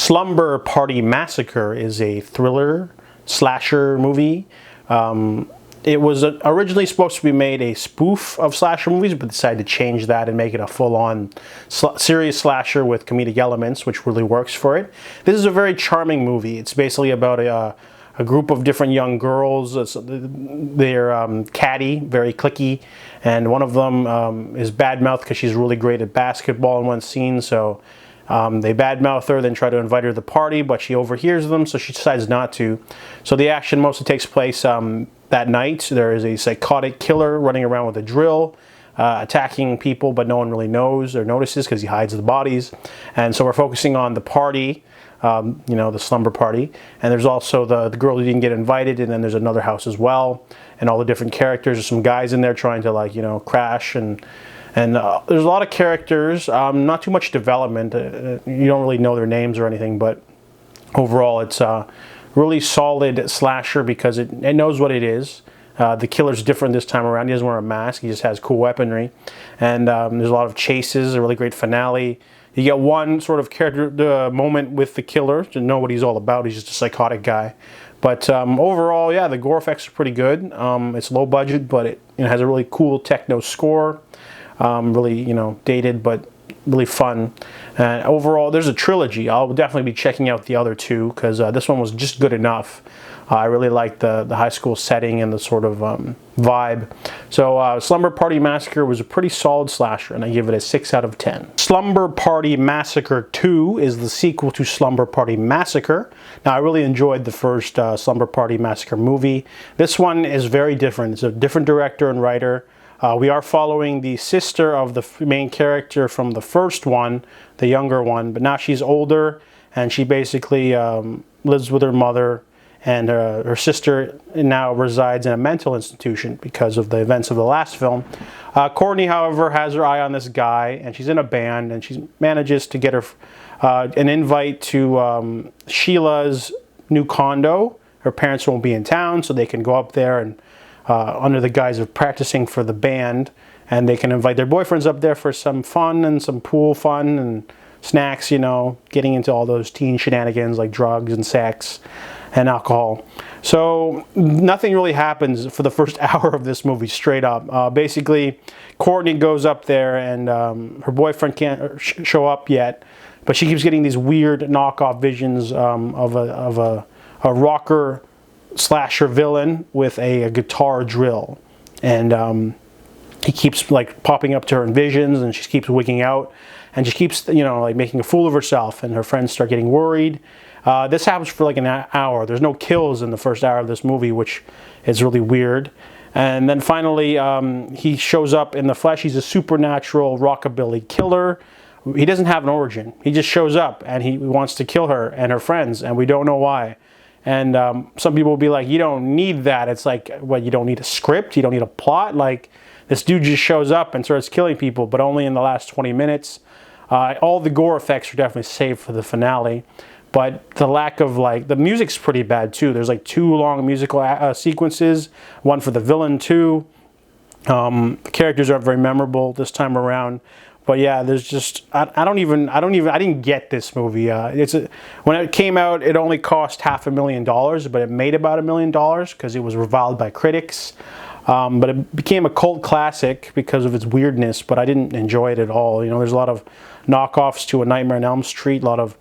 Slumber Party Massacre is a thriller slasher movie. It was originally supposed to be made a spoof of slasher movies, but decided to change that and make it a full-on serious slasher with comedic elements, which really works for it. This is a very charming movie. It's basically about a group of different young girls. They're catty, very cliquey, and one of them is bad-mouthed because she's really great at basketball in one scene, so they badmouth her, then try to invite her to the party, but she overhears them, so she decides not to. So the action mostly takes place that night. There is a psychotic killer running around with a drill, attacking people, but no one really knows or notices because he hides the bodies. And so we're focusing on the party, you know, the slumber party. And there's also the girl who didn't get invited, and then there's another house as well. And all the different characters. There's some guys in there trying to, like, you know, crash, and there's a lot of characters, not too much development. You don't really know their names or anything, but overall it's really solid slasher because it knows what it is. The killer's different this time around. He doesn't wear a mask. He just has cool weaponry. And there's a lot of chases, a really great finale. You get one sort of character moment with the killer to know what he's all about. He's just a psychotic guy. But overall, yeah, the gore effects are pretty good. It's low budget, but it has a really cool techno score. Really, you know, dated, but really fun. And overall, there's a trilogy. I'll definitely be checking out the other two because this one was just good enough. I really liked the high school setting and the sort of vibe. So Slumber Party Massacre was a pretty solid slasher, and I give it a 6 out of 10. Slumber Party Massacre II is the sequel to Slumber Party Massacre. Now, I really enjoyed the first Slumber Party Massacre movie. This one is very different. It's a different director and writer. We are following the sister of the main character from the first one, the younger one, but now she's older, and she basically lives with her mother, and her sister now resides in a mental institution because of the events of the last film. Courtney, however, has her eye on this guy, and she's in a band, and she manages to get her an invite to Sheila's new condo. Her parents won't be in town, so they can go up there and under the guise of practicing for the band, and they can invite their boyfriends up there for some fun and some pool fun and snacks, you know, getting into all those teen shenanigans like drugs and sex and alcohol. So nothing really happens for the first hour of this movie, straight up. Basically, Courtney goes up there, and her boyfriend can't show up yet, but she keeps getting these weird knockoff visions of a rocker slasher villain with a guitar drill, and he keeps like popping up to her in visions, and she keeps wigging out, and she keeps, you know, like making a fool of herself, and her friends start getting worried. This happens for like an hour. There's no kills in the first hour of this movie, which is really weird. And then finally he shows up in the flesh. He's a supernatural rockabilly killer. He doesn't have an origin. He just shows up, and he wants to kill her and her friends, and we don't know why. And some people will be like, you don't need that. It's like, what, you don't need a script? You don't need a plot? Like, this dude just shows up and starts killing people, but only in the last 20 minutes. All the gore effects are definitely saved for the finale. But the lack of, like, the music's pretty bad, too. There's, like, 2 long musical sequences. One for the villain, too. The characters aren't very memorable this time around. But yeah, there's just, I didn't get this movie. When it came out, it only cost $500,000, but it made about $1 million because it was reviled by critics. But it became a cult classic because of its weirdness, but I didn't enjoy it at all. You know, there's a lot of knockoffs to A Nightmare on Elm Street, a lot of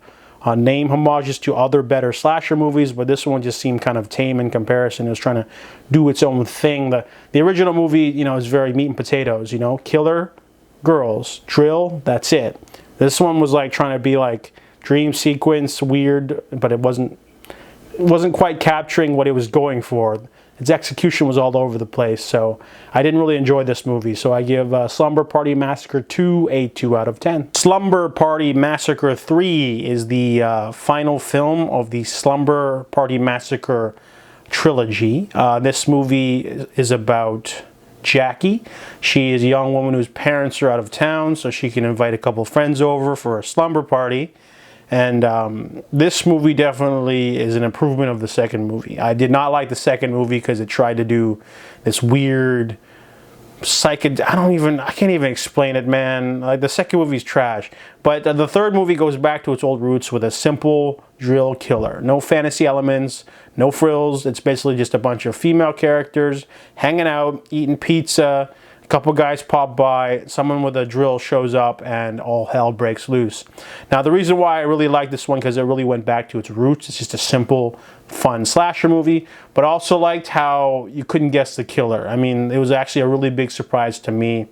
name homages to other better slasher movies, but this one just seemed kind of tame in comparison. It was trying to do its own thing. The original movie, you know, is very meat and potatoes, you know, killer, girls, drill, that's it. This one was like trying to be like dream sequence, weird, but it wasn't quite capturing what it was going for. Its execution was all over the place, so I didn't really enjoy this movie. So I give Slumber Party Massacre II a 2 out of 10. Slumber Party Massacre III is the final film of the Slumber Party Massacre trilogy. This movie is about Jackie. She is a young woman whose parents are out of town, so she can invite a couple friends over for a slumber party. And this movie definitely is an improvement of the second movie. I did not like the second movie because it tried to do this weird I can't even explain it, man. Like, the second movie's trash. But the third movie goes back to its old roots with a simple drill killer. No fantasy elements, no frills. It's basically just a bunch of female characters hanging out, eating pizza. A couple guys pop by, someone with a drill shows up, and all hell breaks loose. Now, the reason why I really like this one, because it really went back to its roots. It's just a simple, fun slasher movie, but I also liked how you couldn't guess the killer. I mean, it was actually a really big surprise to me.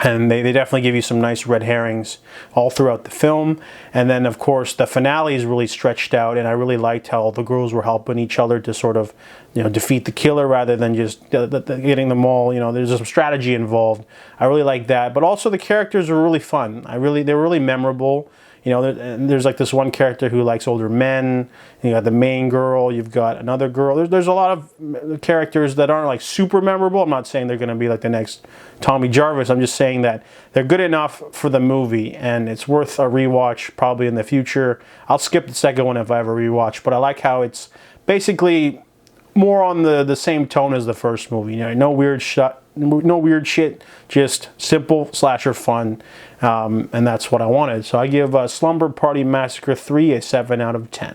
And they definitely give you some nice red herrings all throughout the film. And then, of course, the finale is really stretched out, and I really liked how the girls were helping each other to sort of, defeat the killer rather than just getting them all, there's some strategy involved. I really like that. But also the characters were really fun. They were really memorable. There's like this one character who likes older men. You got the main girl. You've got another girl. There's a lot of characters that aren't like super memorable. I'm not saying they're going to be like the next Tommy Jarvis. I'm just saying that they're good enough for the movie, and it's worth a rewatch probably in the future. I'll skip the second one if I ever rewatch, but I like how it's basically more on the same tone as the first movie. No weird shit, just simple slasher fun, and that's what I wanted. So I give Slumber Party Massacre 3 a 7 out of 10.